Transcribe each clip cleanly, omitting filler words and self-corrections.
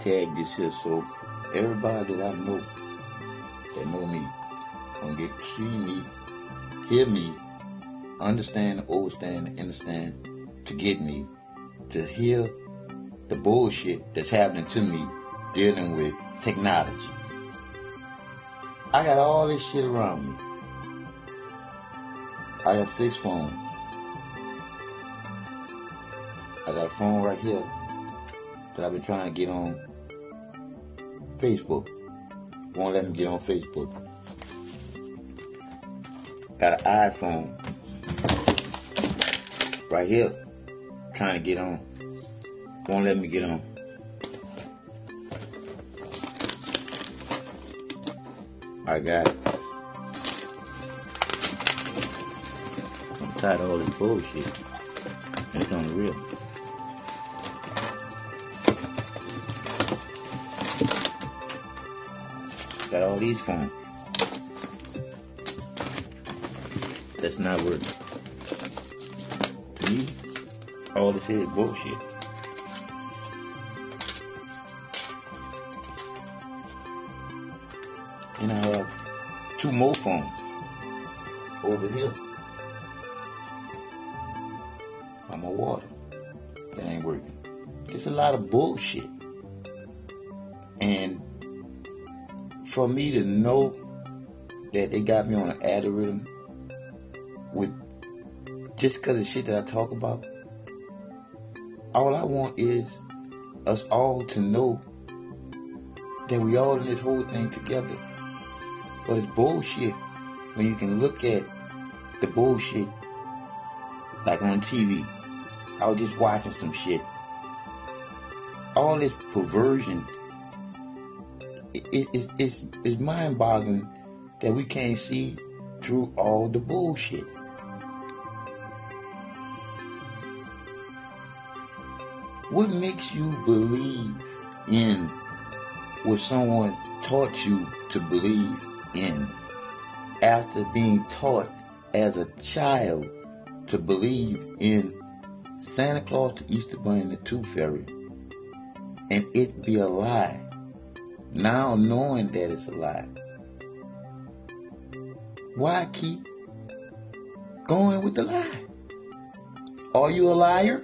tag this here so everybody that I know that know me gonna get to see me, hear me, understand, overstand, understand, to get me, to hear the bullshit that's happening to me dealing with technology. I got all this shit around me. I got 6 phones. I got a phone right here that I've been trying to get on Facebook. Won't let me get on Facebook. Got an iPhone right here trying to get on. Won't let me get on. I got it. I'm tired of all this bullshit. It's unreal. Got all these phones. That's not working. To me, all this is bullshit. And I have 2 more phones over here. I'm on water. That ain't working. There's a lot of bullshit. And for me to know that they got me on an algorithm with just because of shit that I talk about, all I want is us all to know that we all in this whole thing together. But it's bullshit when you can look at the bullshit like on TV. I was just watching some shit. All this perversion, it's mind-boggling that we can't see through all the bullshit. What makes you believe in what someone taught you to believe in after being taught as a child to believe in Santa Claus, the Easter Bunny, and the Tooth Fairy, and it be a lie? Now knowing that it's a lie, why keep going with the lie? Are you a liar?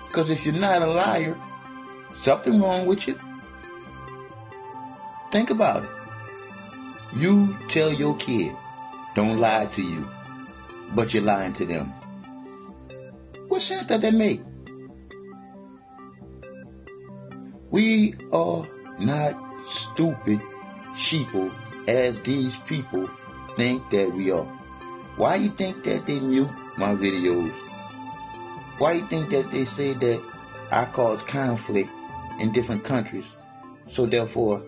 Because if you're not a liar, something wrong with you. Think about it. You tell your kid, don't lie to you, but you're lying to them. What sense does that make? We are not stupid sheeple as these people think that we are. Why you think that they mute my videos? Why you think that they say that I cause conflict in different countries, so therefore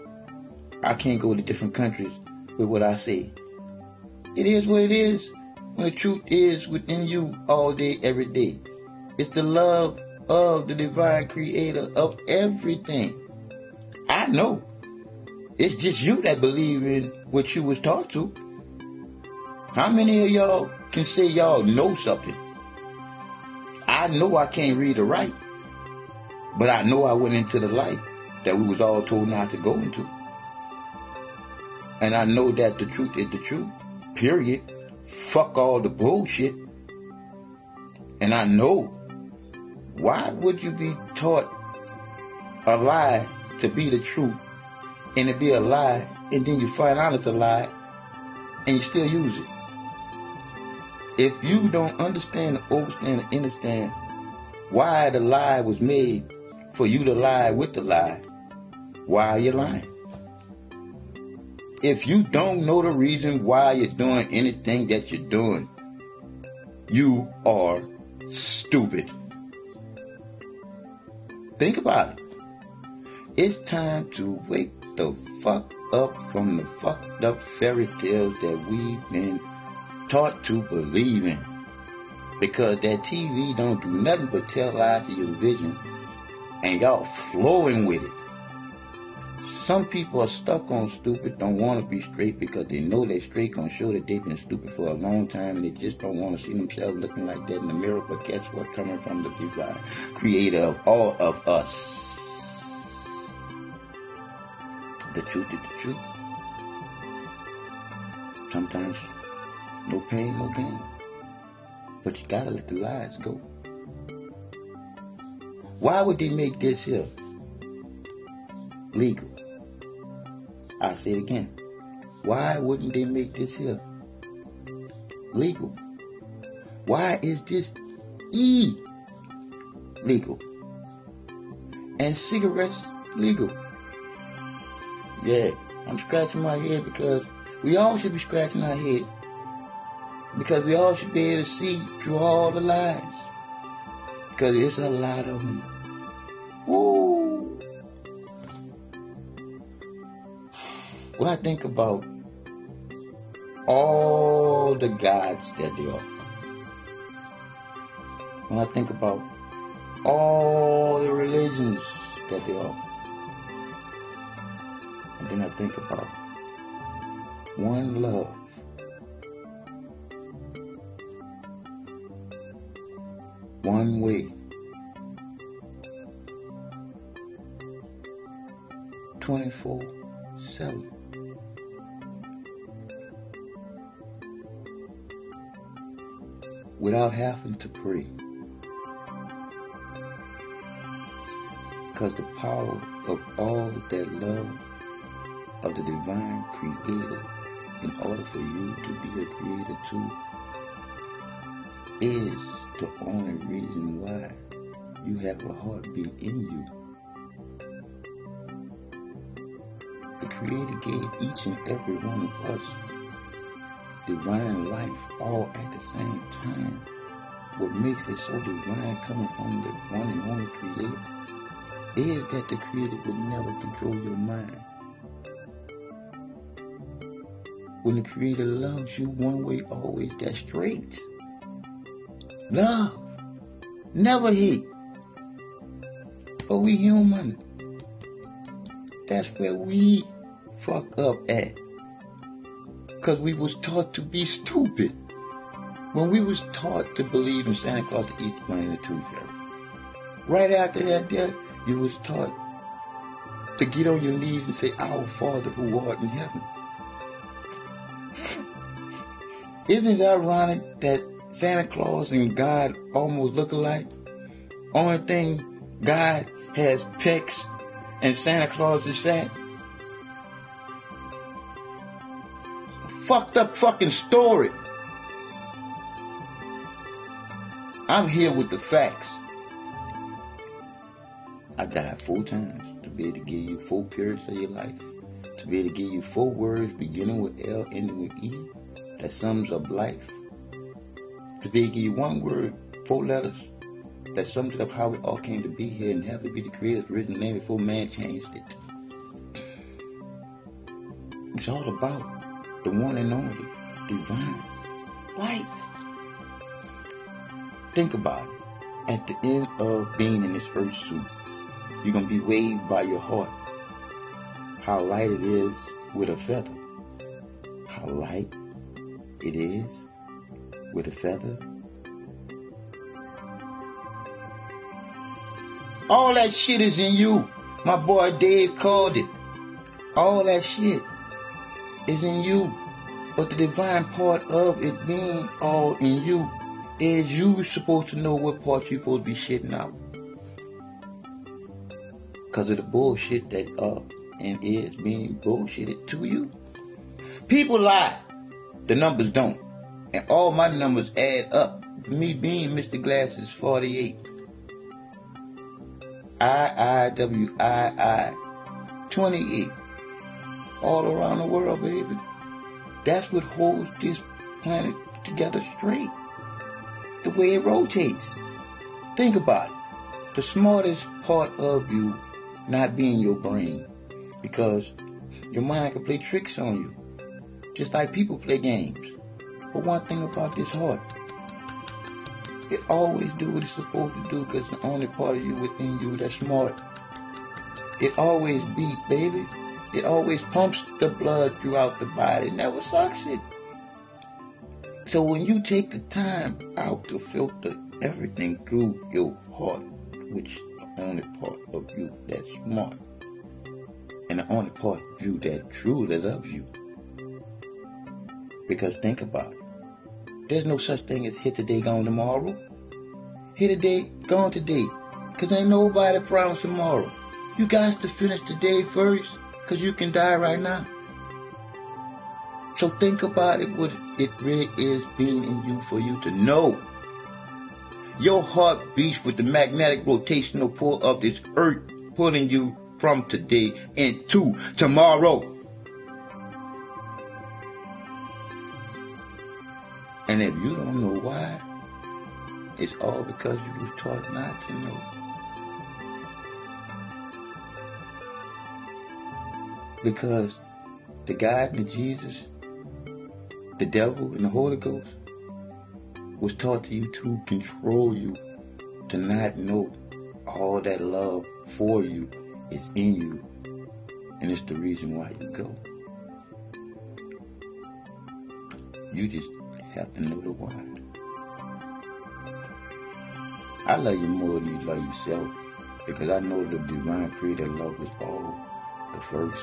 I can't go to different countries with what I say? It is what it is when the truth is within you all day, every day. It's the love of the divine creator of everything. I know. It's just you that believe in what you was taught to. How many of y'all can say y'all know something? I know I can't read or write, but I know I went into the light that we was all told not to go into. And I know that the truth is the truth, period. Fuck all the bullshit. And I know, why would you be taught a lie to be the truth, and it be a lie, and then you find out it's a lie, and you still use it? If you don't understand, overstand, and understand why the lie was made for you to lie with the lie, why are you lying? If you don't know the reason why you're doing anything that you're doing, you are stupid. Think about it. It's time to wake the fuck up from the fucked up fairy tales that we've been taught to believe in. Because that TV don't do nothing but tell lies to your vision, and y'all flowing with it. Some people are stuck on stupid, don't want to be straight because they know they're straight, gonna show that they've been stupid for a long time, and they just don't want to see themselves looking like that in the mirror. But guess what? Coming from the divine creator of all of us. The truth is the truth. Sometimes no pain, no gain. But you gotta let the lies go. Why would they make this here legal? I'll say it again. Why wouldn't they make this here legal? Why is this illegal? And cigarettes legal? Yeah, I'm scratching my head because we all should be scratching our head. Because we all should be able to see through all the lies. Because it's a lot of them. Woo! When I think about all the gods that there are, when I think about all the religions that there are, and then I think about one love, one way, 24/7. Without having to pray. Because the power of all that love of the divine creator, in order for you to be a creator too, is the only reason why you have a heartbeat in you. The Creator gave each and every one of us divine life all at the same time. What makes it so divine coming from the one and only Creator is that the Creator would never control your mind. When the Creator loves you one way, always, that's straight. Love, never hate. But we human. That's where we fuck up at. Because we was taught to be stupid. When we was taught to believe in Santa Claus, the Easter Bunny, and the Tooth Fairy. Right after that, you was taught to get on your knees and say, Our Father who art in heaven. Isn't it ironic that Santa Claus and God almost look alike? Only thing, God has pecs and Santa Claus is fat. Fucked up fucking story. I'm here with the facts. I died 4 times to be able to give you 4 periods of your life. To be able to give you 4 words beginning with L, ending with E. That sums up life. To be able to give you 1 word, 4 letters, that sums up how we all came to be here and have to be the Creator's original name before man changed it. It's all about the one and only divine light. Think about it. At the end of being in this earth suit, you're going to be waved by your heart. How light it is with a feather. How light it is with a feather. All that shit is in you. My boy Dave called it. All that shit is in you. But the divine part of it being all in you is you supposed to know what parts you're supposed to be shitting out. Because of the bullshit that and is being bullshitted to you. People lie. The numbers don't. And all my numbers add up. Me being Mr. Glasses 48. III 28. All around the world, baby. That's what holds this planet together straight. The way it rotates. Think about it. The smartest part of you not being your brain. Because your mind can play tricks on you. Just like people play games. But one thing about this heart, it always do what it's supposed to do because it's the only part of you within you that's smart. It always beat, baby. It always pumps the blood throughout the body. It never sucks it. So when you take the time out to filter everything through your heart, which is the only part of you that's smart, and the only part of you that truly loves you. Because think about it. There's no such thing as hit today, gone tomorrow. Hit today, gone today. Because ain't nobody promised tomorrow. You got to finish today first, because you can die right now. So think about it, what it really is being in you for you to know. Your heart beats with the magnetic rotational pull of this earth, pulling you from today into tomorrow. And if you don't know why, it's all because you was taught not to know. Because the God and Jesus, the devil and the Holy Ghost was taught to you to control you, to not know all that love for you is in you, and it's the reason why you go. You just have to know the why. I love you more than you love yourself, because I know the divine creator love is all the first,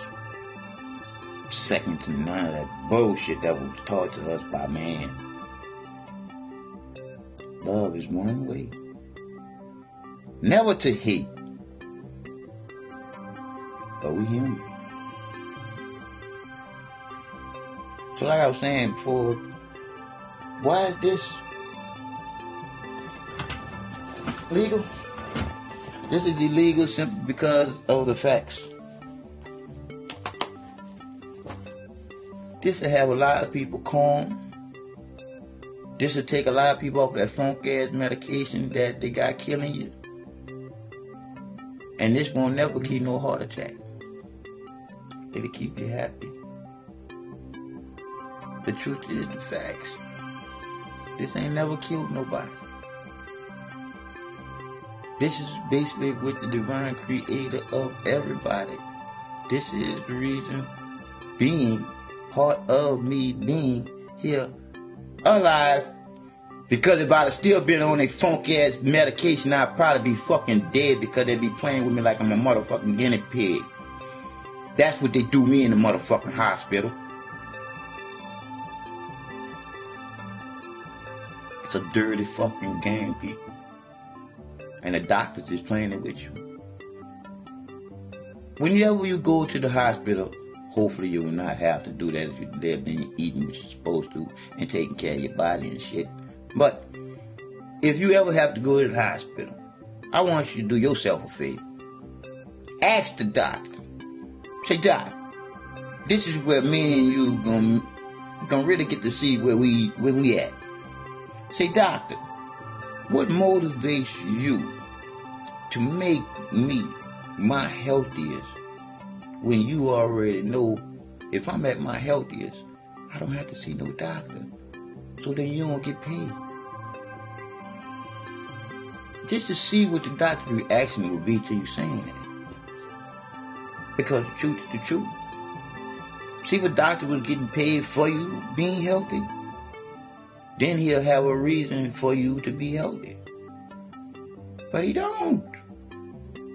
second to none of that bullshit that was taught to us by man. Love is one way. Never to hate. But we human. So like I was saying before, why is this legal? This is illegal simply because of the facts. This will have a lot of people calm. This will take a lot of people off that funk ass medication that they got killing you. And this won't never keep no heart attack. It'll keep you happy. The truth is the facts. This ain't never killed nobody. This is basically with the divine creator of everybody. This is the reason being part of me being here alive. Because if I'd have still been on a funky ass medication, I'd probably be fucking dead, because they'd be playing with me like I'm a motherfucking guinea pig. That's what they do me in the motherfucking hospital. It's a dirty fucking game, people. And the doctors is playing it with you. Whenever you go to the hospital, hopefully you will not have to do that if you're living and eating what you're supposed to and taking care of your body and shit. But if you ever have to go to the hospital, I want you to do yourself a favor. Ask the doctor. Say, Doc, this is where me and you gonna really get to see where we at. Say, doctor, what motivates you to make me my healthiest when you already know if I'm at my healthiest, I don't have to see no doctor. So then you don't get paid. Just to see what the doctor's reaction will be to you saying that. Because the truth is the truth. See, if a doctor was getting paid for you being healthy, then he'll have a reason for you to be healthy. But he don't.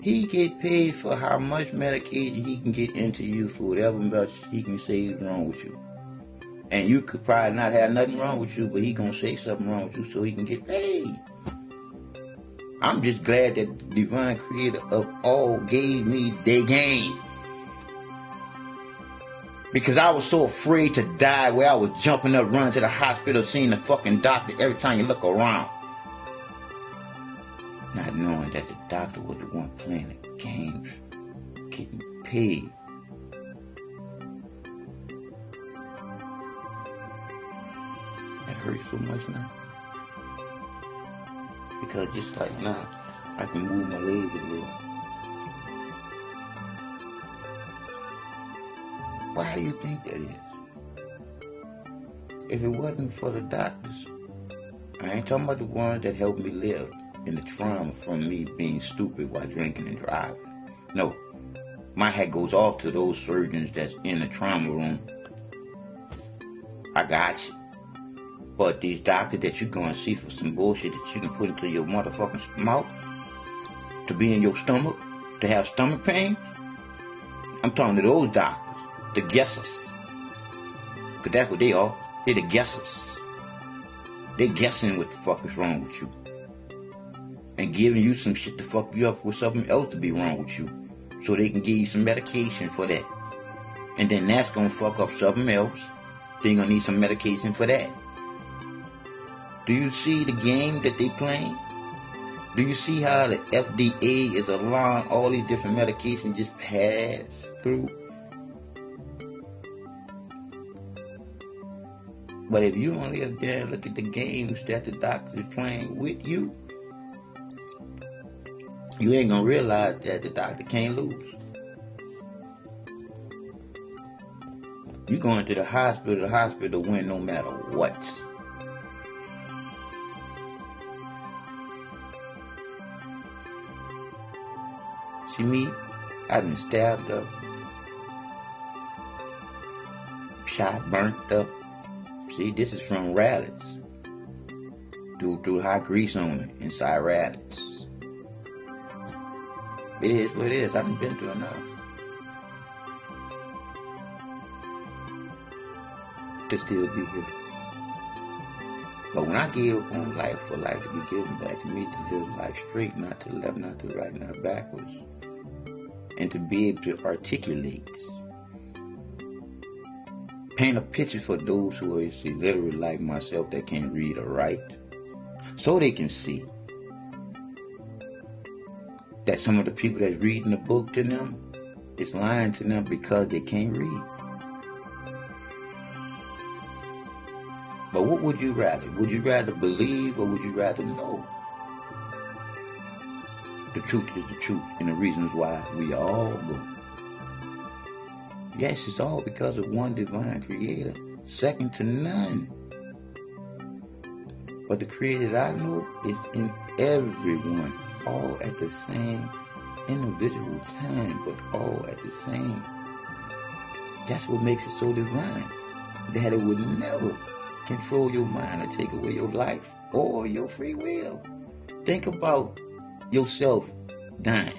He get paid for how much medication he can get into you for whatever much he can say is wrong with you. And you could probably not have nothing wrong with you, but he gonna say something wrong with you so he can get paid. I'm just glad that the divine creator of all gave me their game. Because I was so afraid to die where I was jumping up, running to the hospital, seeing the fucking doctor every time you look around. Not knowing that the doctor was the one playing the game, getting paid. That hurts so much now. Because just like now, I can move my legs a little. Why do you think that is? If it wasn't for the doctors, I ain't talking about the ones that helped me live in the trauma from me being stupid while drinking and driving. No. My hat goes off to those surgeons that's in the trauma room. I got you. But these doctors that you're going to see for some bullshit that you can put into your motherfucking mouth, to be in your stomach, to have stomach pain, I'm talking to those doctors, the guessers. Because that's what they are. They're the guessers. They guessing what the fuck is wrong with you. And giving you some shit to fuck you up with something else to be wrong with you. So they can give you some medication for that. And then that's going to fuck up something else. Then you're going to need some medication for that. Do you see the game that they playing? Do you see how the FDA is allowing all these different medications just pass through? But if you only up there and look at the games that the doctor is playing with you, you ain't gonna realize that the doctor can't lose. You going to the hospital win no matter what. See me? I've been stabbed up, shot, burnt up. See, this is from rallies. Through hot grease on it inside rallies. It is what it is. I haven't been through enough to still be here. But when I give up on life, for life to be given back to me, to live life straight, not to the left, not to the right, not backwards, and to be able to articulate, paint a picture for those who are illiterate like myself that can't read or write, so they can see that some of the people that's reading the book to them is lying to them because they can't read. But what would you rather? Would you rather believe or would you rather know? The truth is the truth, and the reasons why we all go. Yes, it's all because of one divine creator, second to none. But the creator that I know is in everyone, all at the same individual time, but all at the same. That's what makes it so divine, that it would never control your mind or take away your life or your free will. Think about yourself dying.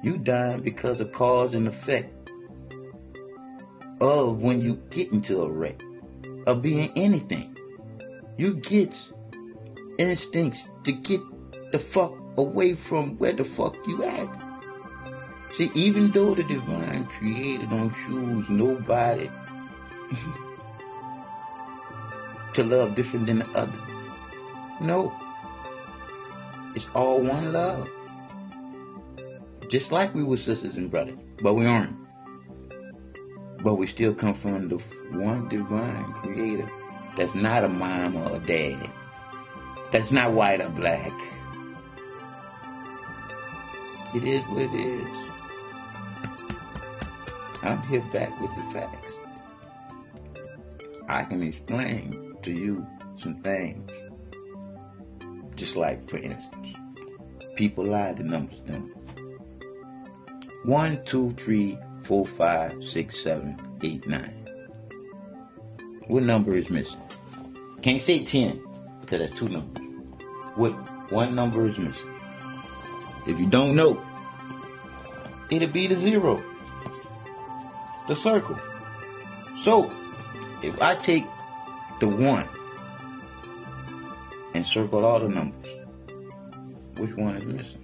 You dying because of cause and effect of when you get into a wreck, of being anything. You get instincts to get the fuck away from where the fuck you at. See, even though the divine creator don't choose nobody to love different than the other. No. It's all one love. Just like we were sisters and brothers, but we aren't. But we still come from the one divine creator that's not a mom or a dad. That's not white or black. It is what it is. I'm here back with the facts. I can explain to you some things. Just like, for instance, people lie, the numbers don't. 1, 2, 3, 4, 5, 6, 7, 8, 9. What number is missing? Can't say 10 because that's two numbers. What one number is missing? If you don't know, it'll be the 0, the circle. So, if I take the 1 and circle all the numbers, which one is missing?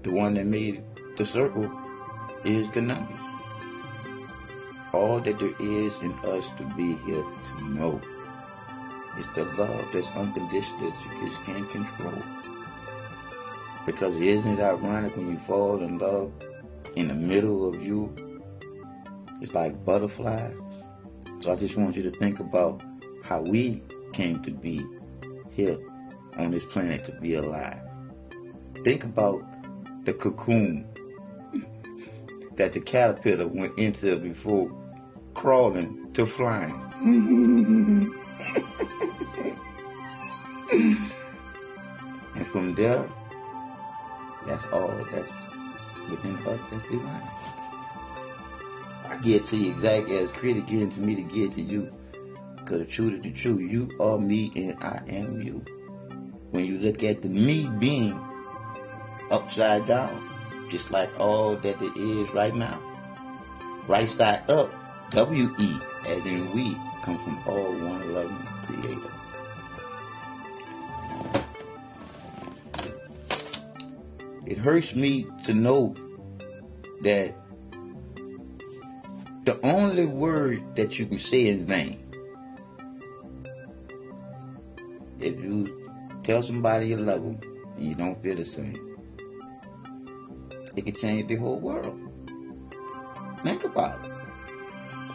The one that made the circle is the numbers. All that there is in us to be here to know is the love that's unconditional that you just can't control. Because isn't it ironic when you fall in love in the middle of you? It's like butterflies. So I just want you to think about how we came to be here on this planet to be alive. Think about the cocoon that the caterpillar went into before crawling to flying. And from there, That's all that's within us that's divine. I get to you exactly as Creator given to me to give to you. Because the truth is the truth. You are me and I am you. When you look at the me being upside down, just like all that it is right now. Right side up, WE, as in we, come from all one loving Creator. It hurts me to know that the only word that you can say is vain. If you tell somebody you love them and you don't feel the same, it can change the whole world. Think about it.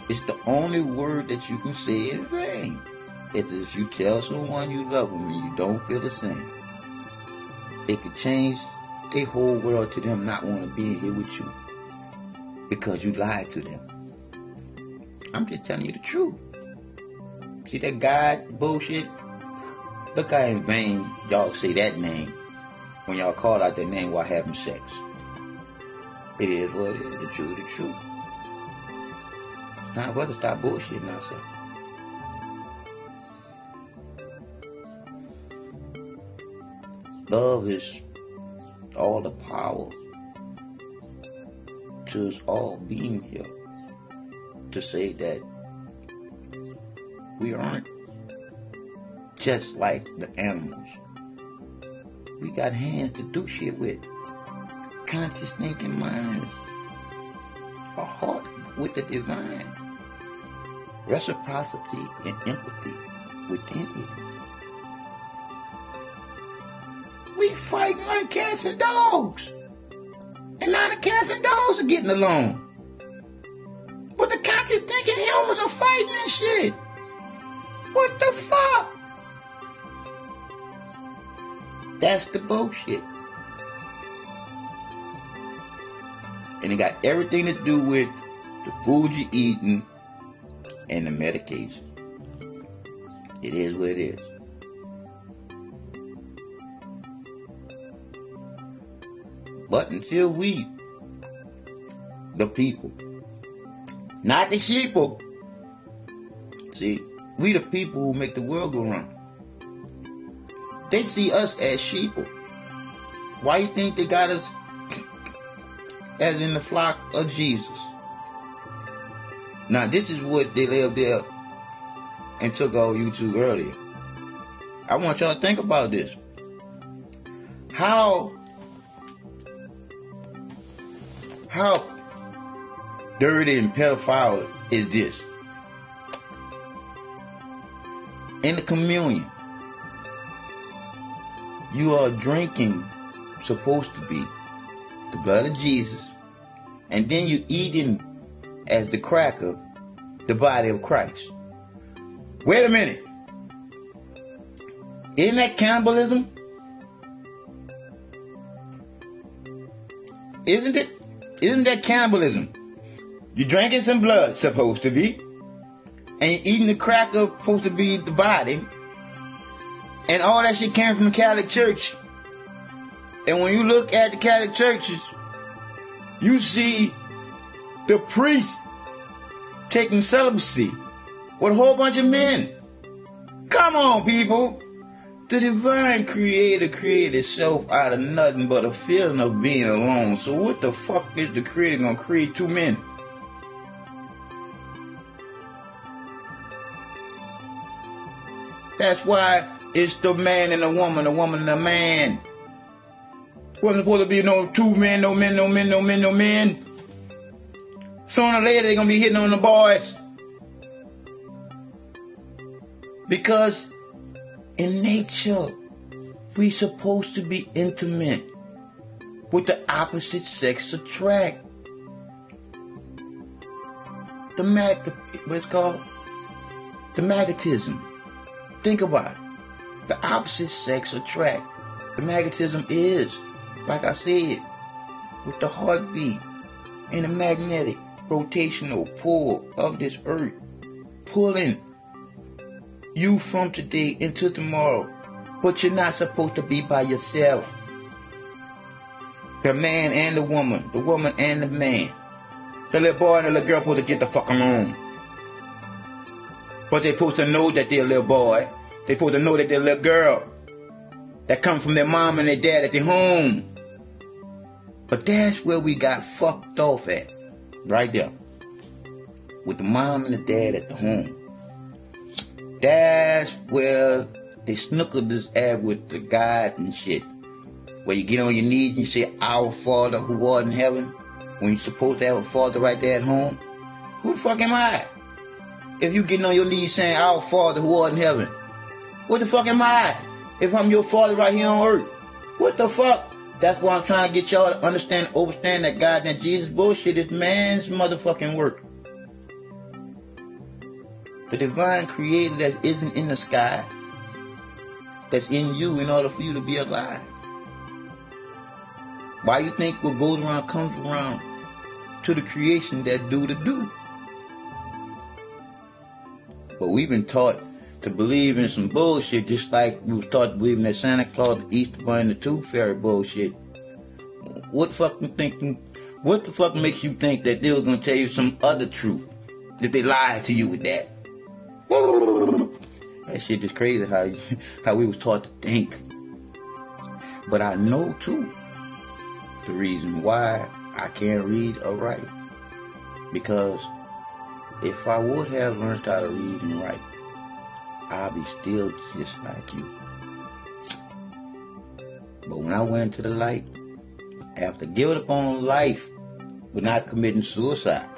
It's the only word that you can say in vain. It's if you tell someone you love them and you don't feel the same, it can change the whole world to them not want to be in here with you because you lied to them. I'm just telling you the truth. See that God bullshit? Look how in vain y'all say that name when y'all call out that name while having sex. It is what it is, the truth, the truth. It's time for us to stop bullshitting ourselves. Love is all the power to us all being here to say that we aren't just like the animals. We got hands to do shit with, conscious thinking minds, a heart with the divine, reciprocity and empathy within it. We fighting like cats and dogs, and now the cats and dogs are getting along. But the conscious thinking humans are fighting and shit. What the fuck? That's the bullshit. And it got everything to do with the food you're eating and the medication. It is what it is. But until we, the people, not the sheeple, see, we the people who make the world go round. They see us as sheeple. Why you think they got us as in the flock of Jesus? Now this is what they lay up there and took on YouTube earlier. I want y'all to think about this. How dirty and pedophile is this? In the communion, you are drinking, supposed to be, the blood of Jesus, and then you eating as the cracker, the body of Christ. Wait a minute. Isn't that cannibalism? Isn't it? Isn't that cannibalism? You're drinking some blood, supposed to be, and you're eating the cracker, supposed to be the body, and all that shit came from the Catholic Church. And when you look at the Catholic churches, you see the priests taking celibacy with a whole bunch of men. Come on, people. The divine creator created itself out of nothing but a feeling of being alone. So what the fuck is the creator gonna create two men? That's why it's the man and the woman and the man. Wasn't supposed to be no two men, no men, no men, no men, no men. Sooner or later they're gonna be hitting on the boys. Because in nature, we supposed to be intimate with the opposite sex attract. What it's called? The magnetism. Think about it. The opposite sex attract. The magnetism is, like I said, with the heartbeat and the magnetic rotational pull of this earth, pulling you from today into tomorrow. But you're not supposed to be by yourself. The man and the woman and the man. The little boy and the little girl supposed to get the fuck along. But they supposed to know that they're a little boy. They supposed to know that they're a little girl. That come from their mom and their dad at their home. But that's where we got fucked off at. Right there. With the mom and the dad at the home. That's where they snookered us at with the God and shit. Where you get on your knees and you say, Our Father who art in heaven. When you're supposed to have a father right there at home. Who the fuck am I? If you getting on your knees saying, Our Father who art in heaven. What the fuck am I? If I'm your father right here on earth. What the fuck? That's why I'm trying to get y'all to understand that God and Jesus bullshit is man's motherfucking work. The divine creator that isn't in the sky, that's in you in order for you to be alive. Why you think what goes around comes around to the creation that do the do? But we've been taught to believe in some bullshit, just like we was taught to believe in that Santa Claus, the Easter Bunny, and the Tooth Fairy bullshit. What the fuck makes you think that they were gonna tell you some other truth? That they lied to you with that? That shit is crazy how we was taught to think. But I know too the reason why I can't read or write. Because if I would have learned how to read and write, I'll be still just like you. But when I went into the light, after giving up on life, but not committing suicide,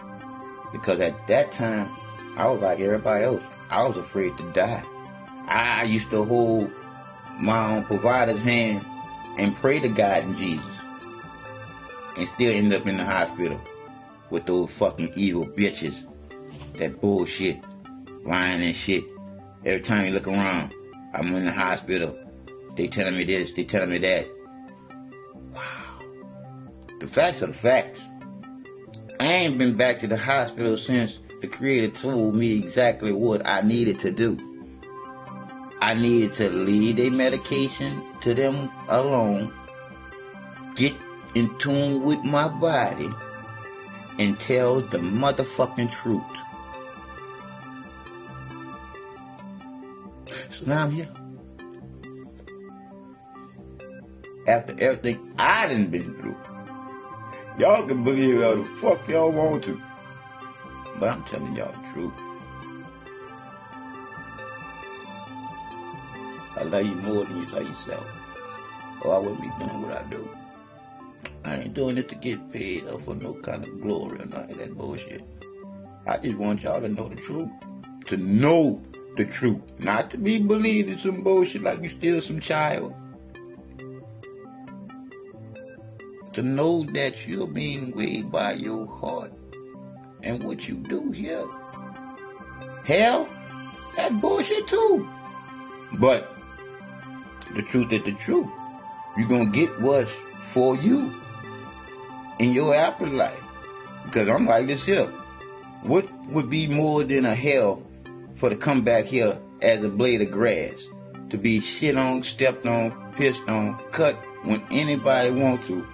because at that time, I was like everybody else. I was afraid to die. I used to hold my own provider's hand and pray to God and Jesus. And still end up in the hospital with those fucking evil bitches. That bullshit, lying and shit. Every time you look around, I'm in the hospital. They telling me this, they telling me that. Wow. The facts are the facts. I ain't been back to the hospital since the Creator told me exactly what I needed to do. I needed to leave their medication to them alone, get in tune with my body, and tell the motherfucking truth. So now I'm here. After everything I done been through. Y'all can believe how the fuck y'all want to. But I'm telling y'all the truth. I love you more than you love yourself. Or I wouldn't be doing what I do. I ain't doing it to get paid or for no kind of glory or none of that bullshit. I just want y'all to know the truth. To know the truth. Not to be believed in some bullshit like you still some child. To know that you're being weighed by your heart and what you do here. Hell, that's bullshit too. But the truth is the truth. You're going to get what's for you in your afterlife. Because I'm like this here. What would be more than a hell for to come back here as a blade of grass? To be shit on, stepped on, pissed on, cut when anybody wants to.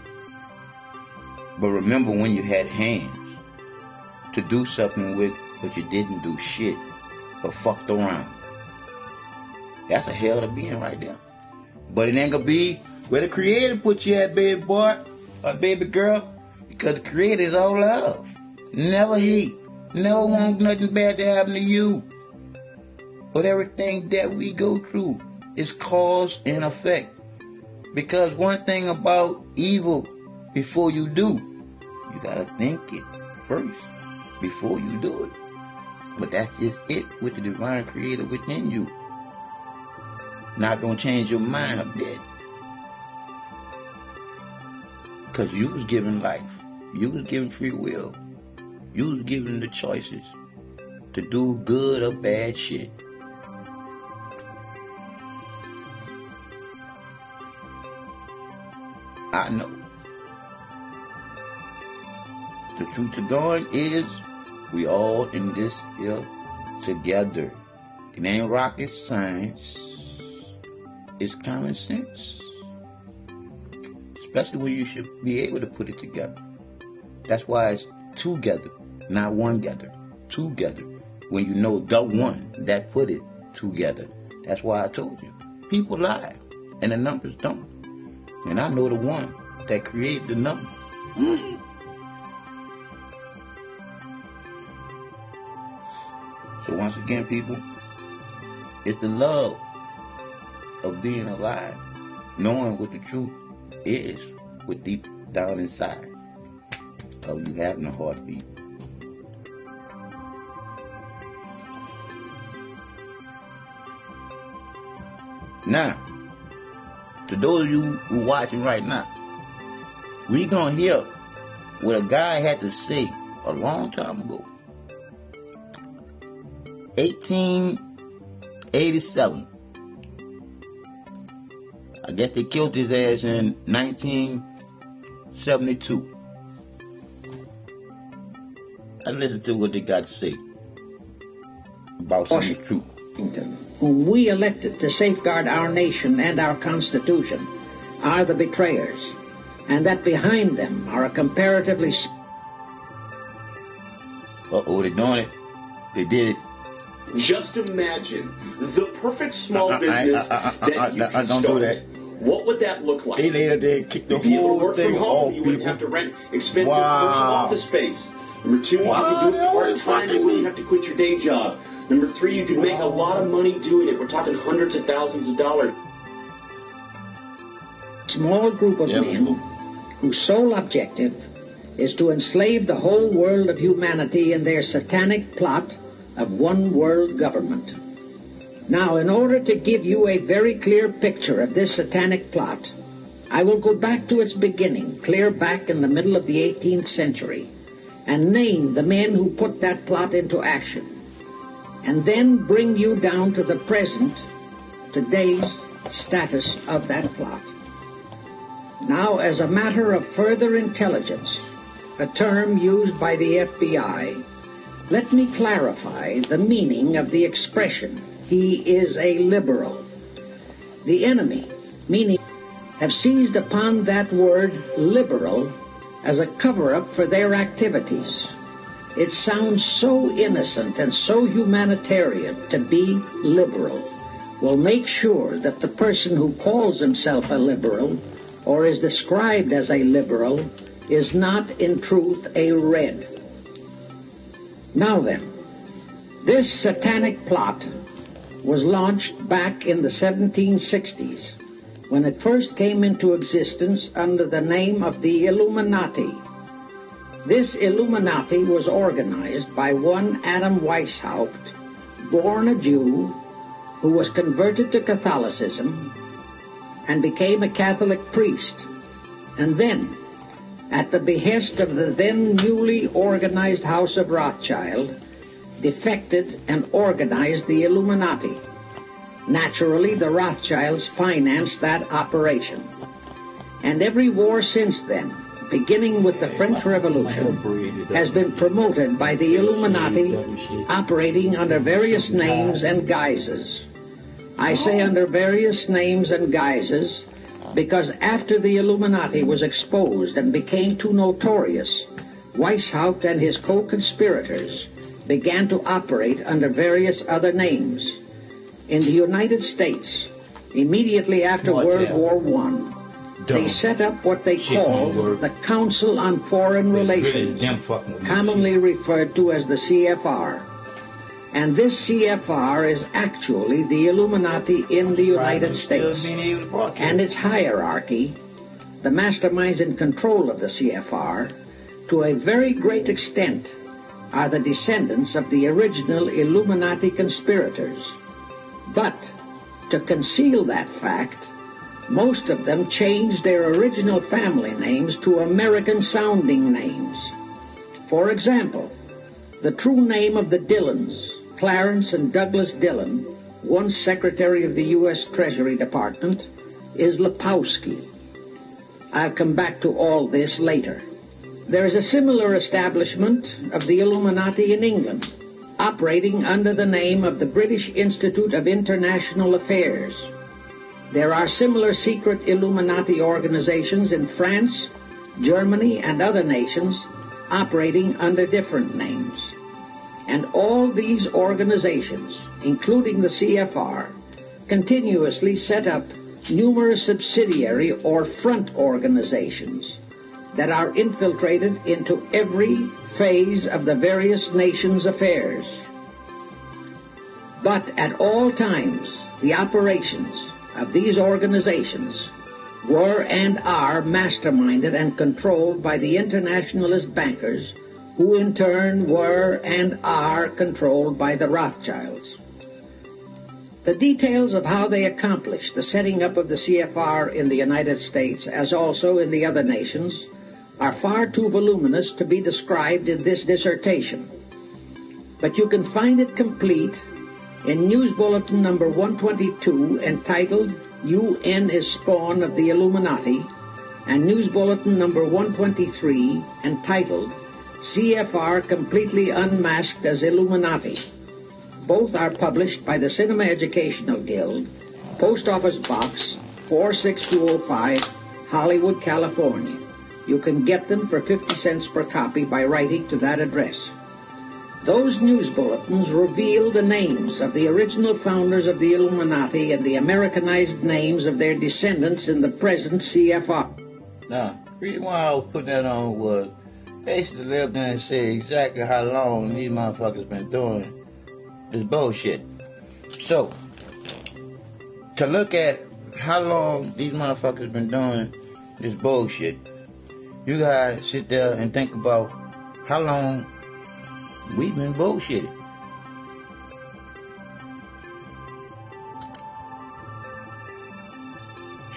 But remember when you had hands to do something with, but you didn't do shit, but fucked around. That's a hell to be in right there. But it ain't gonna be where the Creator put you at, baby boy or baby girl, because the Creator is all love. Never hate. Never want nothing bad to happen to you. But everything that we go through is cause and effect. Because one thing about evil, before you do, you gotta think it first before you do it. But that's just it with the divine Creator within you. Not gonna change your mind a bit. Because you was given life. You was given free will. You was given the choices to do good or bad shit. I know. The truth of God is we all in this here together. It ain't rocket science. It's common sense. especially when you should be able to put it together. That's why it's together, not one gather. Together. When you know the one that put it together. That's why I told you. People lie, and the numbers don't. And I know the one that created the number. So once again, people, it's the love of being alive, knowing what the truth is, what deep down inside of you having a heartbeat. Now, to those of you who watching right now, we gonna hear what a guy had to say a long time ago. 1887. I guess they killed his ass in 1972. Let's listen to what they got to say about some of the truth. Whom we elected to safeguard our nation and our Constitution are the betrayers, and that behind them are a comparatively... Uh-oh, they're doing it. They did it. Just imagine the perfect small business that you can don't start. do that. What would that look like? They later did kick the You'd be able whole to work thing from home. off, You wouldn't people. have to rent expensive Wow. personal office space. Number two, Wow, you could do they it always part-time. You fucking wouldn't me. have to quit your day job. Number three, you could make a lot of money doing it. We're talking hundreds of thousands of dollars. small group of men whose sole objective is to enslave the whole world of humanity in their satanic plot of one world government. Now, in order to give you a very clear picture of this satanic plot, I will go back to its beginning, clear back in the middle of the 18th century, and name the men who put that plot into action, and then bring you down to the present, today's status of that plot. Now, as a matter of further intelligence, a term used by the FBI, let me clarify the meaning of the expression, "he is a liberal." The enemy, meaning, have seized upon that word liberal as a cover-up for their activities. It sounds so innocent and so humanitarian to be liberal. Will make sure that the person who calls himself a liberal or is described as a liberal is not in truth a red. Now then, this satanic plot was launched back in the 1760s when it first came into existence under the name of the Illuminati. This Illuminati was organized by one Adam Weishaupt, born a Jew, who was converted to Catholicism and became a Catholic priest, and then, at the behest of the then newly organized House of Rothschild, defected and organized the Illuminati. Naturally, the Rothschilds financed that operation. And every war since then, beginning with the French Revolution, has been promoted by the Illuminati, operating under various names and guises. I say under various names and guises because after the Illuminati was exposed and became too notorious, Weishaupt and his co-conspirators began to operate under various other names. In the United States, immediately after World War I, they set up what they call the Council on Foreign Relations, commonly referred to as the CFR. And this CFR is actually the Illuminati in the United States. And its hierarchy, the masterminds in control of the CFR, to a very great extent, are the descendants of the original Illuminati conspirators. But, to conceal that fact, most of them changed their original family names to American-sounding names. For example, the true name of the Dillons, Clarence and Douglas Dillon, once Secretary of the U.S. Treasury Department, is Lepowski. I'll come back to all this later. There is a similar establishment of the Illuminati in England, operating under the name of the British Institute of International Affairs. There are similar secret Illuminati organizations in France, Germany, and other nations operating under different names. And all these organizations, including the CFR, continuously set up numerous subsidiary or front organizations that are infiltrated into every phase of the various nations' affairs. But at all times, the operations of these organizations were and are masterminded and controlled by the internationalist bankers, who in turn were and are controlled by the Rothschilds. The details of how they accomplished the setting up of the CFR in the United States, as also in the other nations, are far too voluminous to be described in this dissertation. But you can find it complete in News Bulletin number 122, entitled UN is Spawn of the Illuminati, and News Bulletin number 123, entitled CFR Completely Unmasked as Illuminati. Both are published by the Cinema Educational Guild, Post Office Box 46205, Hollywood, California. You can get them for 50 cents per copy by writing to that address. Those news bulletins reveal the names of the original founders of the Illuminati and the Americanized names of their descendants in the present CFR. Now, the reason why I was putting that on was basically live there and say exactly how long these motherfuckers been doing this bullshit. So, to look at how long these motherfuckers been doing this bullshit, you guys sit there and think about how long we've been bullshitting.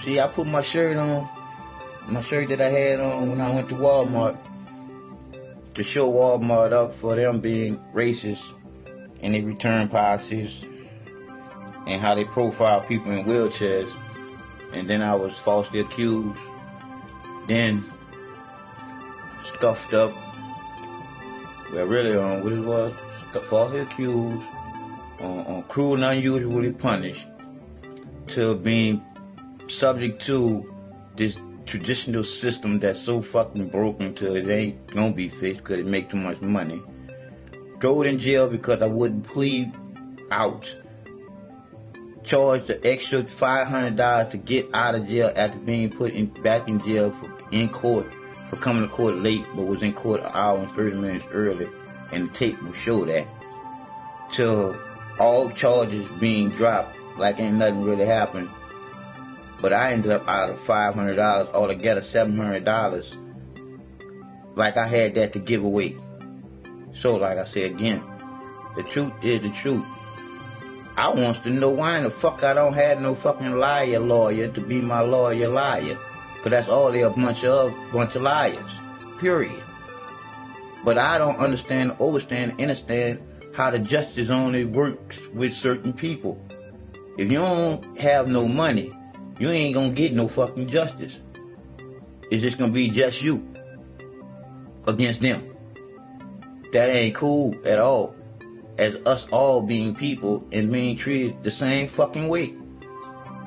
See, I put my shirt on, my shirt that I had on when I went to Walmart, to show Walmart up for them being racist and their return policies and how they profile people in wheelchairs. And then I was falsely accused, then scuffed up, well, really on what it was, falsely accused, on cruel and unusually punished, to being subject to this traditional system that's so fucking broken till it ain't gonna be fixed because it make too much money. Thrown in jail because I wouldn't plead out. Charged the extra $500 to get out of jail after being put back in jail in court for coming to court late, but was in court an hour and 30 minutes early, and the tape will show that. Till all charges being dropped like ain't nothing really happened. But I ended up out of $500, altogether $700, like I had that to give away. So like I said again, the truth is the truth. I wants to know why in the fuck I don't have no fucking lawyer to be my liar. Cause that's all they a bunch of liars. Period. But I don't understand, understand how the justice only works with certain people. If you don't have no money, you ain't gonna get no fucking justice. It's just gonna be just you against them. That ain't cool at all. As us all being people and being treated the same fucking way.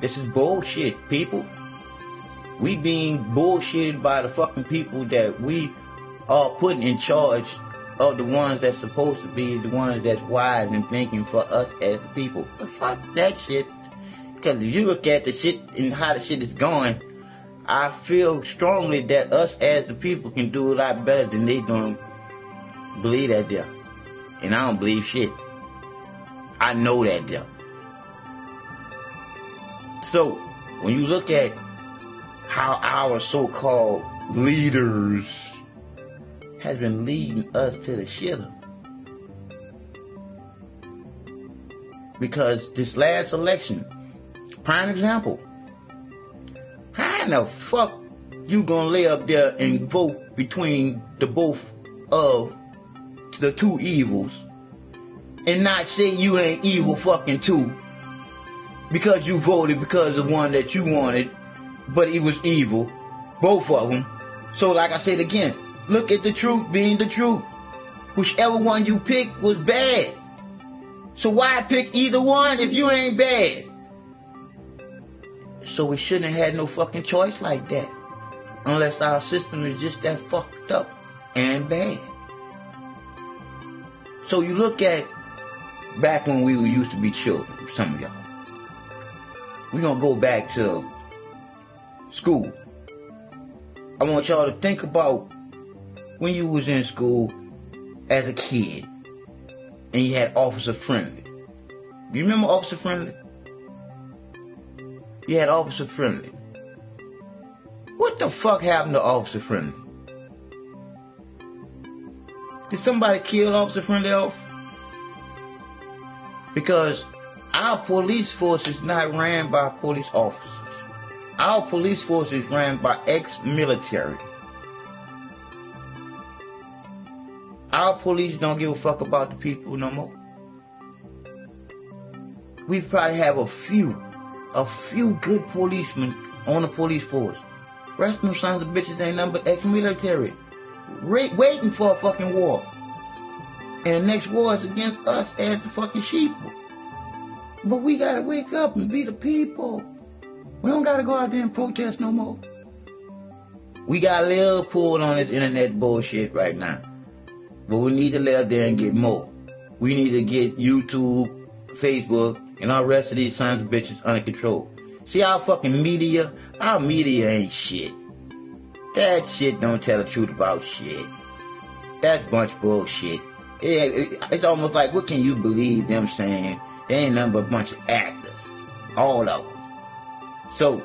This is bullshit, people. We being bullshitted by the fucking people that we are putting in charge of the ones that's supposed to be the ones that's wise and thinking for us as the people. But fuck that shit. Because if you look at the shit and how the shit is going, I feel strongly that us as the people can do a lot better than they don't believe that there. And I don't believe shit. I know that there. So, when you look at how our so-called leaders has been leading us to the shitter. Because this last election, prime example, how in the fuck you gonna lay up there and vote between the both of the two evils and not say you ain't evil fucking too because you voted because of the one that you wanted, but it was evil, both of them. So like I said again, look at the truth being the truth. Whichever one you picked was bad. So why pick either one if you ain't bad? So we shouldn't have had no fucking choice like that. Unless our system is just that fucked up and bad. So you look at back when we used to be children, some of y'all. We're going to go back to school. I want y'all to think about when you was in school as a kid and you had Officer Friendly. You remember Officer Friendly? You had Officer Friendly. What the fuck happened to Officer Friendly? Did somebody kill Officer Friendly off? Because our police force is not ran by police officers. Our police force is ran by ex-military. Our police don't give a fuck about the people no more. We probably have a few good policemen on the police force. Rest of them sons of bitches ain't nothing but ex-military. Waiting for a fucking war. And the next war is against us as the fucking sheep. But we gotta wake up and be the people. We don't gotta go out there and protest no more. We got a little pulled on this internet bullshit right now. But we need to lay out there and get more. We need to get YouTube, Facebook, and all the rest of these sons of bitches under control. See our fucking media? Our media ain't shit. That shit don't tell the truth about shit. That's a bunch of bullshit. It's almost like, what can you believe them saying? They ain't nothing but a bunch of actors. All of them. So,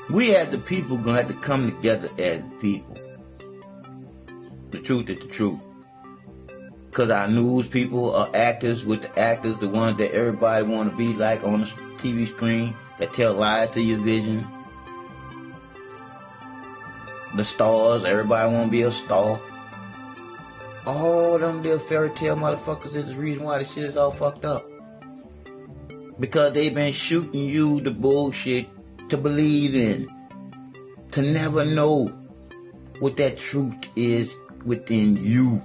we as the people gonna have to come together as people. The truth is the truth. Because our news people are actors with the actors, the ones that everybody want to be like on the TV screen, that tell lies to your vision. The stars, everybody want to be a star. All them little fairy tale motherfuckers is the reason why this shit is all fucked up. Because they've been shooting you the bullshit to believe in. To never know what that truth is within you.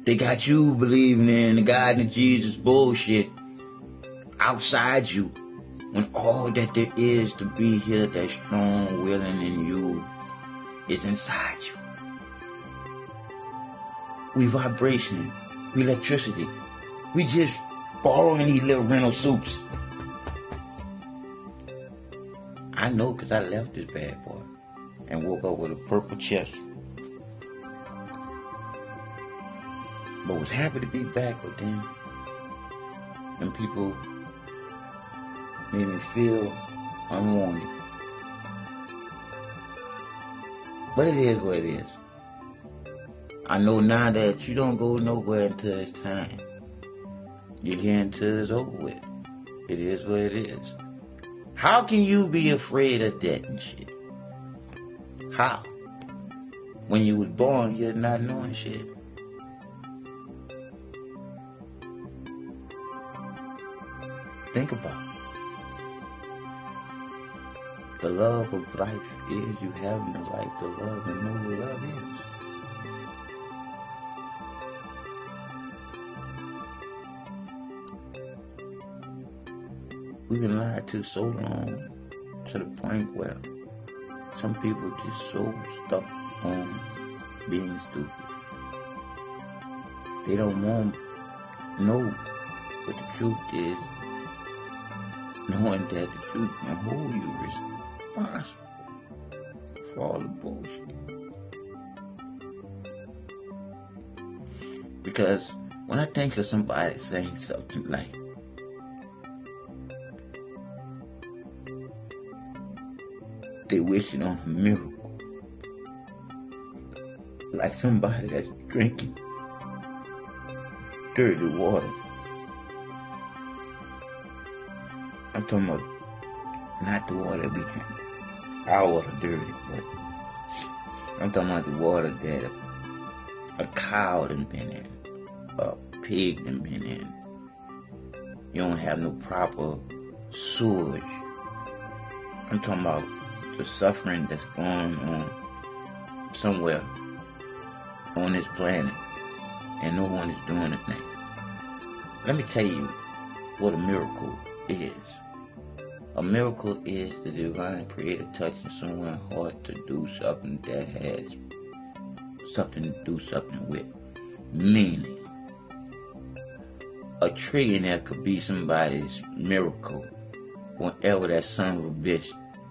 They got you believing in the God and Jesus bullshit outside you, when all that there is to be here, that strong willing in you, is inside you. We vibration, we electricity. We just borrowing these little rental suits. I know, because I left this bad boy and woke up with a purple chest. But was happy to be back with them. And people made me feel unwanted. But it is what it is. I know now that you don't go nowhere until it's time. You're here until it's over with. It is what it is. How can you be afraid of death and shit? How? When you was born, you're not knowing shit. Think about it. The love of life is you having the life to love and know what love is. We've been lied to so long, to the point where some people just so stuck on being stupid. They don't want to know what the truth is, knowing that the truth can hold you responsible for all the bullshit. Because when I think of somebody saying something like, they wishing on a miracle, like somebody that's drinking dirty water. I'm talking about not the water that we drink. Our water dirty, but I'm talking about the water that a cow done been in, a pig done been in. You don't have no proper sewage. I'm talking about the suffering that's going on somewhere on this planet, and no one is doing a thing. Let me tell you what a miracle is. A miracle is the divine creator touching someone's heart to do something that has something to do something with. Meaning, a trillionaire could be somebody's miracle whenever that son of a bitch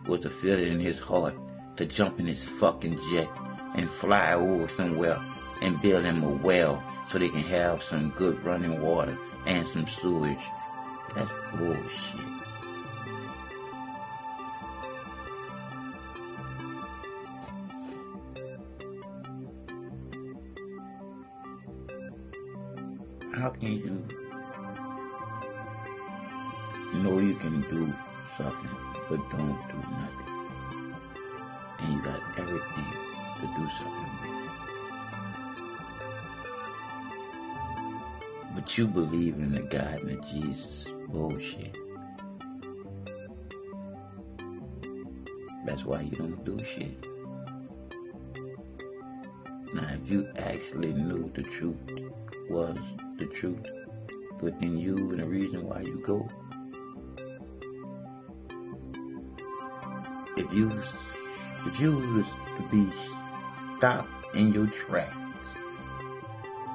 was to feel it in his heart to jump in his fucking jet and fly over somewhere and build them a well so they can have some good running water and some sewage. That's bullshit. How can you know you can do something but don't do nothing? And you got everything to do something with. But you believe in the God and the Jesus. Bullshit. That's why you don't do shit. Now if you actually knew the truth was the truth within you and the reason why you go, if you was to be stopped in your tracks,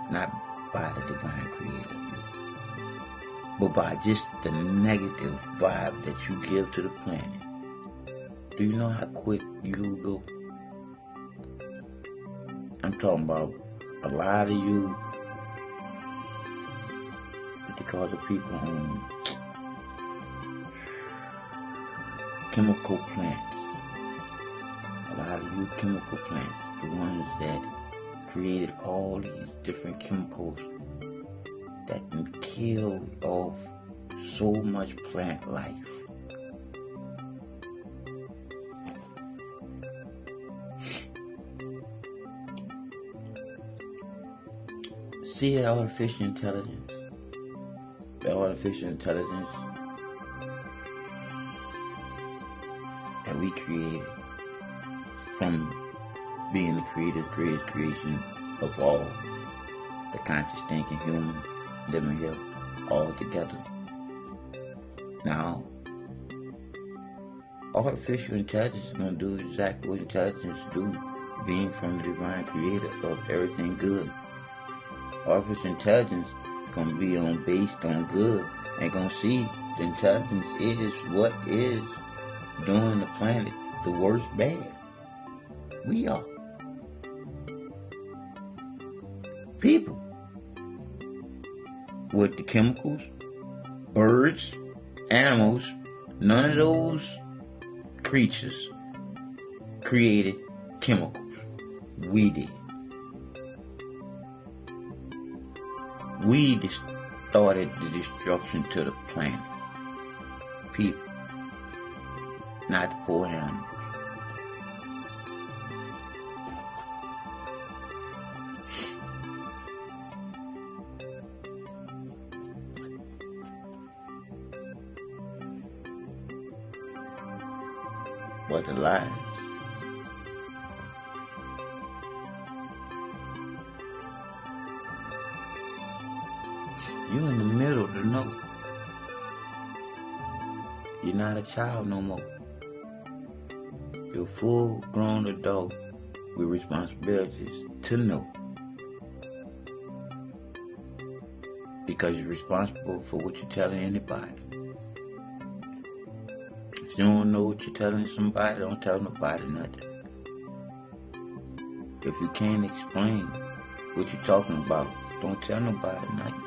not by the divine creator, but by just the negative vibe that you give to the planet, do you know how quick you go? I'm talking about a lot of you, what they call the people on chemical plants. A lot of you chemical plants, the ones that created all these different chemicals that killed off so much plant life. See the artificial intelligence? The artificial intelligence that we created from being the creator's greatest creation of all, the conscious thinking human living here all together. Now, artificial intelligence is going to do exactly what intelligence do, being from the divine creator of everything good. Artificial intelligence is going to be based on good and going to see the intelligence is what is doing the planet the worst bad. We are. People. With the chemicals, birds, animals, none of those creatures created chemicals. We did. We started the destruction to the planet. People. Not the poor animals. But the lies. You're in the middle to know. You're not a child no more. You're a full-grown adult with responsibilities to know. Because you're responsible for what you're telling anybody. If you don't know what you're telling somebody, don't tell nobody nothing. If you can't explain what you're talking about, don't tell nobody nothing.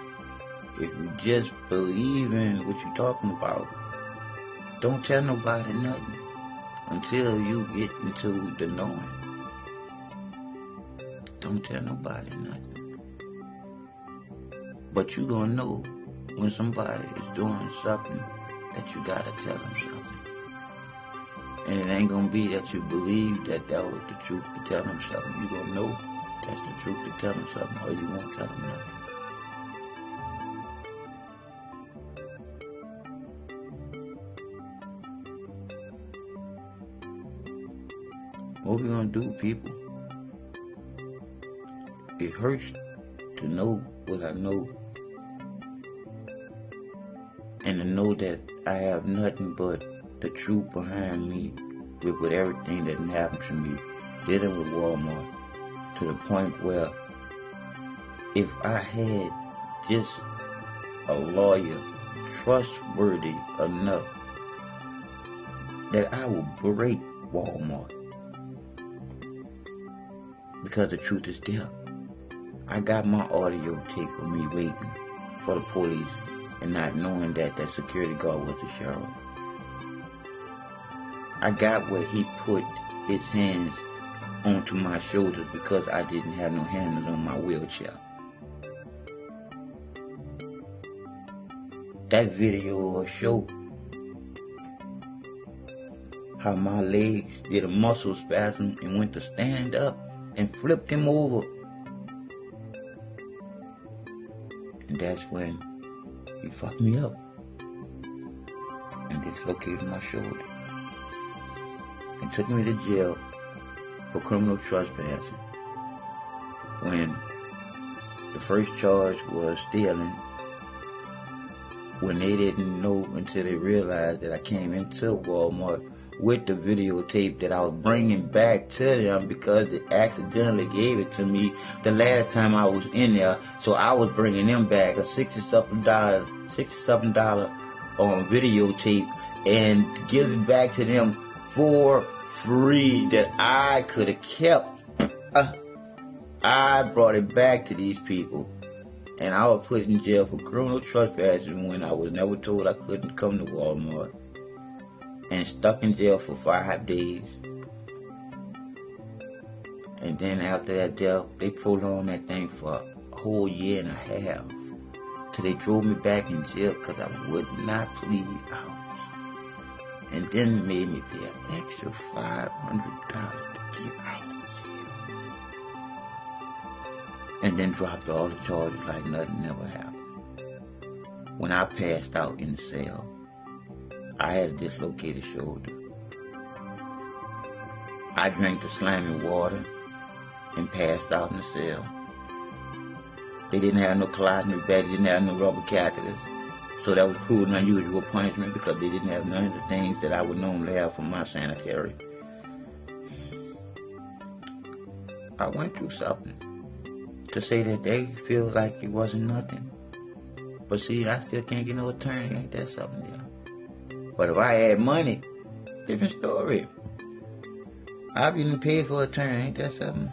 If you just believe in what you're talking about, don't tell nobody nothing until you get into the knowing. Don't tell nobody nothing. But you're going to know when somebody is doing something that you got to tell them something. And it ain't going to be that you believe that was the truth to tell them something. You're going to know that's the truth to tell them something, or you won't tell them nothing. What we going to do, people? It hurts to know what I know. And to know that I have nothing but the truth behind me with everything that happened to me, dealing with Walmart, to the point where if I had just a lawyer trustworthy enough that I would break Walmart, because the truth is there. I got my audio tape of me waiting for the police and not knowing that that security guard was the sheriff. I got where he put his hands onto my shoulders because I didn't have no handles on my wheelchair. That video will show how my legs did a muscle spasm and went to stand up and flipped him over. And that's when he fucked me up and dislocated my shoulder and took me to jail for criminal trespassing. When the first charge was stealing, when they didn't know until they realized that I came into Walmart with the videotape that I was bringing back to them because they accidentally gave it to me the last time I was in there. So I was bringing them back a $60-something videotape and give it back to them for free that I could have kept. I brought it back to these people. And I was put in jail for criminal trespassing when I was never told I couldn't come to Walmart. And stuck in jail for 5 days. And then after that jail, they prolonged that thing for a whole year and a half. Till they drove me back in jail because I would not plead out. And then made me pay an extra $500 to get out. And then dropped all the charges like nothing never happened. When I passed out in the cell, I had a dislocated shoulder. I drank the slimy water and passed out in the cell. They didn't have no colostomy bag, they didn't have no rubber catheters. So that was cruel and unusual punishment because they didn't have none of the things that I would normally have for my sanitary. I went through something. To say that they feel like it wasn't nothing. But see, I still can't get no attorney, ain't that something there? But if I had money, different story. I've even paid for an attorney, ain't that something?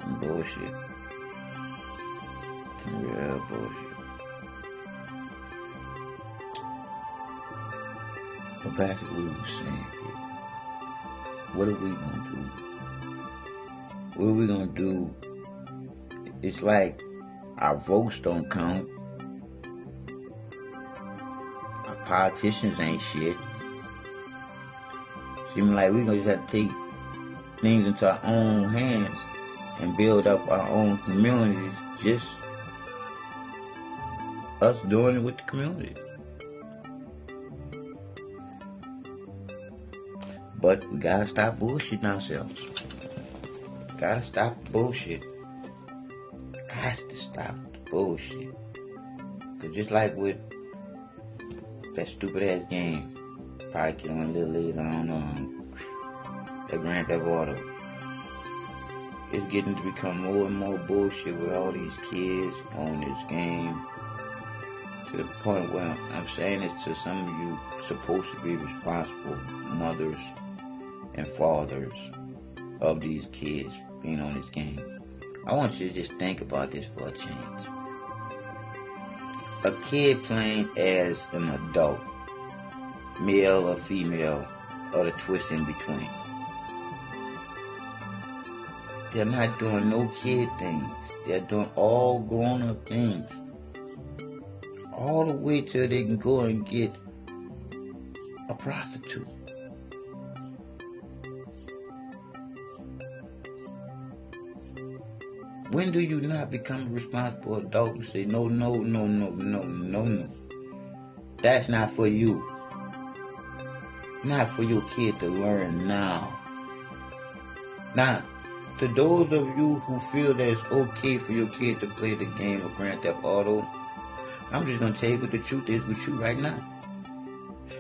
Some bullshit. Some real bullshit. But back to what we were saying here. What are we gonna do? What are we gonna do? It's like our votes don't count. Our politicians ain't shit. Seems like we're gonna just have to take things into our own hands and build up our own communities. Just us doing it with the community. But we gotta stop bullshitting ourselves. Gotta stop the bullshit. Has to stop the bullshit. Cause just like with that stupid ass game, probably get on a little later on that Grand Theft Auto. It's getting to become more and more bullshit with all these kids on this game. To the point where I'm saying this to some of you supposed to be responsible mothers and fathers of these kids being on this game. I want you to just think about this for a change. A kid playing as an adult, male or female, or the twist in between. They're not doing no kid things. They're doing all grown up things. All the way till they can go and get a prostitute. When do you not become a responsible adult and say, no, no, no, no, no, no, no. That's not for you. Not for your kid to learn now. Now, to those of you who feel that it's okay for your kid to play the game of Grand Theft Auto, I'm just going to tell you what the truth is with you right now.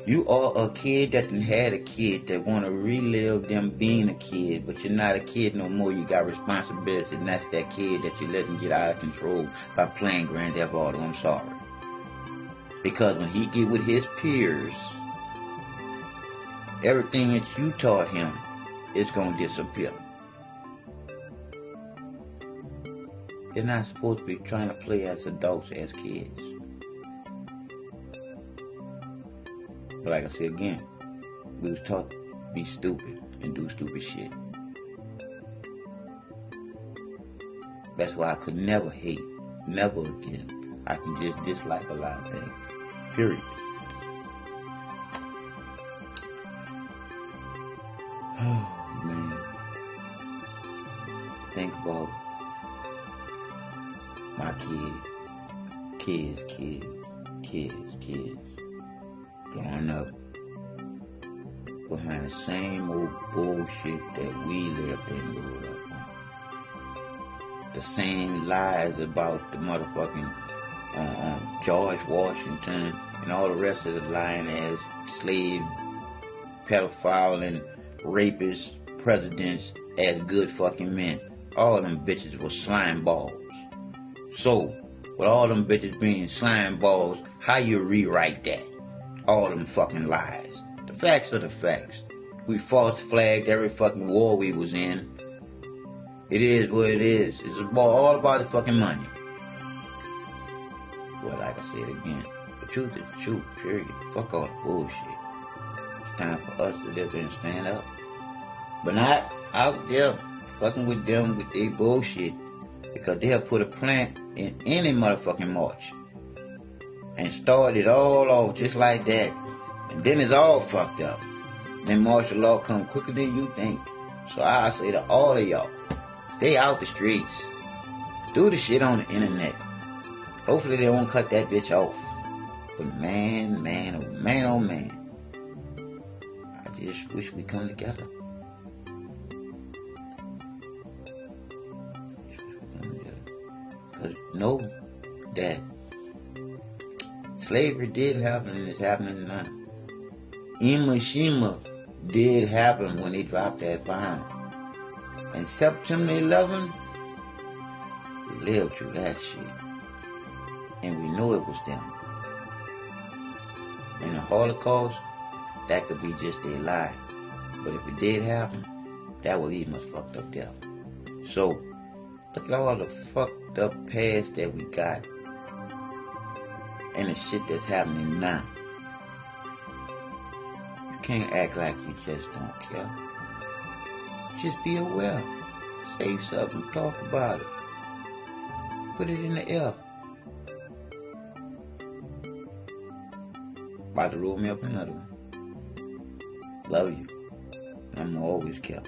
You are a kid that done had a kid that want to relive them being a kid, but you're not a kid no more. You got responsibility, and that's that kid that you letting get out of control by playing Grand Theft Auto. I'm sorry. Because when he get with his peers, everything that you taught him is going to disappear. They're not supposed to be trying to play as adults, as kids. But like I said again, we was taught to be stupid and do stupid shit. That's why I could never hate, never again. I can just dislike a lot of things. Period. Oh man. Think about my kids growing up behind the same old bullshit that we lived and grew up on. The same lies about the motherfucking George Washington and all the rest of the lying ass slave, pedophile, and rapist presidents as good fucking men. All them bitches were slime balls. So, with all them bitches being slime balls, how you rewrite that? All them fucking lies. The facts are the facts. We false flagged every fucking war we was in. It is what it is. It's all about the fucking money. Well, like I said again, the truth is the truth, period. Fuck all the bullshit. It's time for us to live and stand up. But not out there fucking with them with their bullshit. Because they'll put a plant in any motherfucking march. And start it all off just like that. And then it's all fucked up. Then martial law come quicker than you think. So I say to all of y'all, stay out the streets. Do the shit on the internet. Hopefully they won't cut that bitch off. But man, oh man. I just wish we come together. Because know that slavery did happen and it's happening now. Hiroshima did happen when they dropped that bomb. And September 11, we lived through that shit. And we know it was them. And the Holocaust, that could be just a lie. But if it did happen, that was even a fucked up death. So, look at all the fucked up past that we got. And the shit that's happening now. You can't act like you just don't care. Just be aware. Say something, talk about it. Put it in the air. About to roll me up another one. Love you. I'm always care.